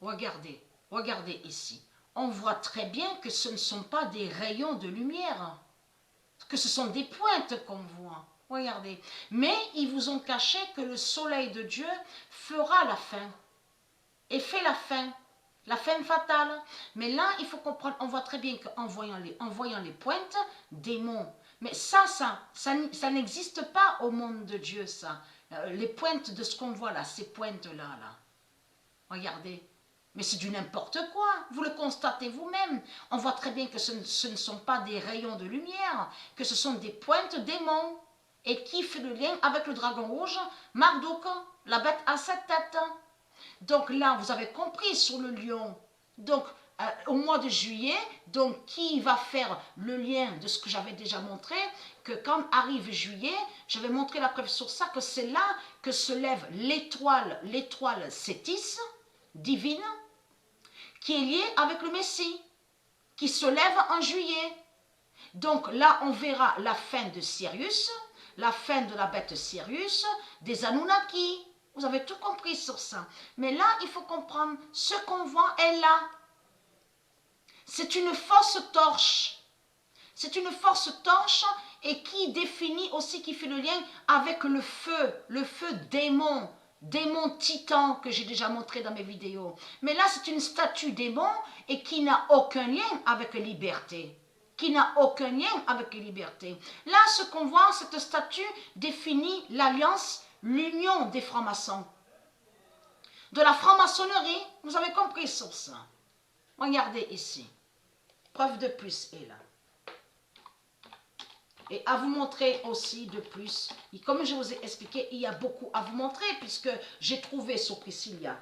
regardez ici. On voit très bien que ce ne sont pas des rayons de lumière, que ce sont des pointes qu'on voit. Regardez. Mais ils vous ont caché que le soleil de Dieu fera la fin. Et fait la fin fatale. Mais là, il faut comprendre, on voit très bien qu'en voyant les pointes, démons. Mais ça n'existe pas au monde de Dieu, ça. Les pointes de ce qu'on voit là, ces pointes-là, là. Regardez. Mais c'est du n'importe quoi, vous le constatez vous-même. On voit très bien que ce ne sont pas des rayons de lumière, que ce sont des pointes démons. Et qui fait le lien avec le dragon rouge, Marduk, la bête à 7 têtes. Donc là, vous avez compris sur le lion. Donc, au mois de juillet, donc qui va faire le lien de ce que j'avais déjà montré, que quand arrive juillet, j'avais montré la preuve sur ça, que c'est là que se lève l'étoile Cétis, divine, qui est liée avec le Messie, qui se lève en juillet. Donc là, on verra la fin de Sirius, la fin de la bête Sirius, des Anunnaki. Vous avez tout compris sur ça. Mais là, il faut comprendre, ce qu'on voit est là. C'est une fausse torche. C'est une fausse torche et qui définit aussi, qui fait le lien avec le feu démon titan que j'ai déjà montré dans mes vidéos. Mais là, c'est une statue démon et qui n'a aucun lien avec la liberté. Là, ce qu'on voit, cette statue définit l'alliance, l'union des francs-maçons. De la franc-maçonnerie, vous avez compris sur ça. Regardez ici. Preuve de plus est là. Et à vous montrer aussi de plus, et comme je vous ai expliqué, il y a beaucoup à vous montrer puisque j'ai trouvé sur Priscilla,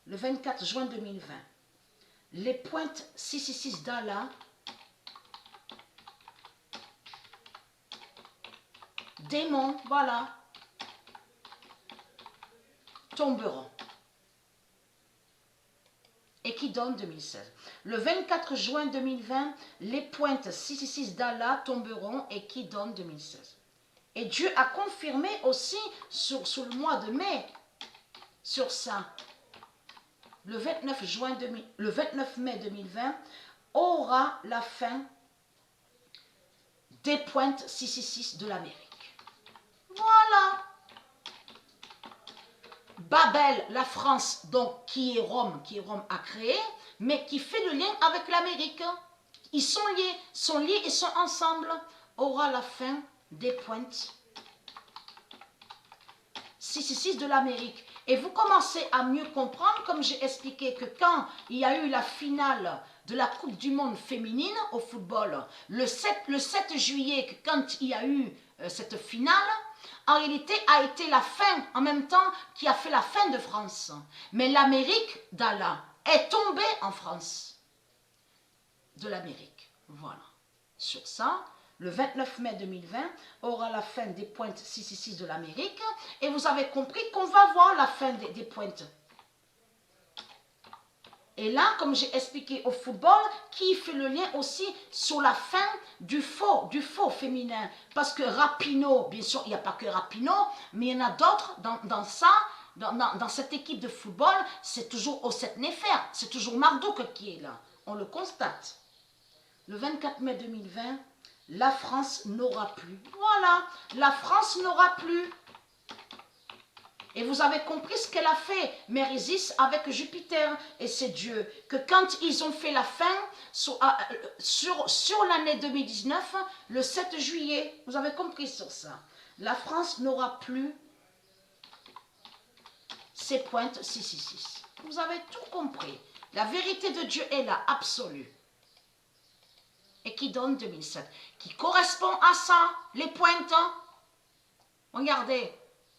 le 24 juin 2020, les pointes 666 d'Allah, démons, voilà, tomberont. Et qui donne 2016. Le 24 juin 2020, les pointes 666 d'Allah tomberont et qui donne 2016. Et Dieu a confirmé aussi sur le mois de mai, sur ça. Le 29 mai 2020 aura la fin des pointes 666 de l'Amérique. Voilà. Babel, la France, donc qui est Rome a créé, mais qui fait le lien avec l'Amérique. Ils sont liés et sont ensemble. Aura la fin des pointes 666 de l'Amérique. Et vous commencez à mieux comprendre, comme j'ai expliqué, que quand il y a eu la finale de la Coupe du Monde féminine au football, le 7 juillet, quand il y a eu cette finale, en réalité a été la fin, en même temps qui a fait la fin de France. Mais l'Amérique d'Allah est tombée en France de l'Amérique. Voilà. Sur ça, le 29 mai 2020 aura la fin des pointes 666 de l'Amérique et vous avez compris qu'on va voir la fin des pointes. Et là, comme j'ai expliqué au football, qui fait le lien aussi sur la fin du faux féminin. Parce que Rapinoe, bien sûr, il n'y a pas que Rapinoe, mais il y en a d'autres dans cette équipe de football, c'est toujours Osset Néfer, c'est toujours Marduk qui est là. On le constate. Le 24 mai 2020, la France n'aura plus. Voilà, la France n'aura plus. Et vous avez compris ce qu'elle a fait, Mère Isis, avec Jupiter. Et c'est Dieu. Que quand ils ont fait la fin, sur l'année 2019, le 7 juillet, vous avez compris sur ça. La France n'aura plus ses pointes 666. Vous avez tout compris. La vérité de Dieu est là, absolue. Et qui donne 2007. Qui correspond à ça, les pointes. Regardez.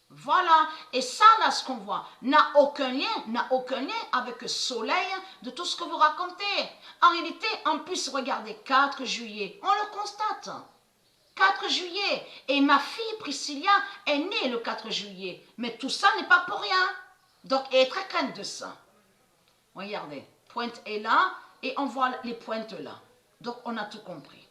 Voilà, et ça là ce qu'on voit n'a aucun lien avec le soleil de tout ce que vous racontez. En réalité, en plus, regardez, 4 juillet, on le constate. 4 juillet, et ma fille Priscilla est née le 4 juillet, mais tout ça n'est pas pour rien. Donc, elle est très crainte de ça. Regardez, pointe est là, et on voit les pointes là. Donc, on a tout compris.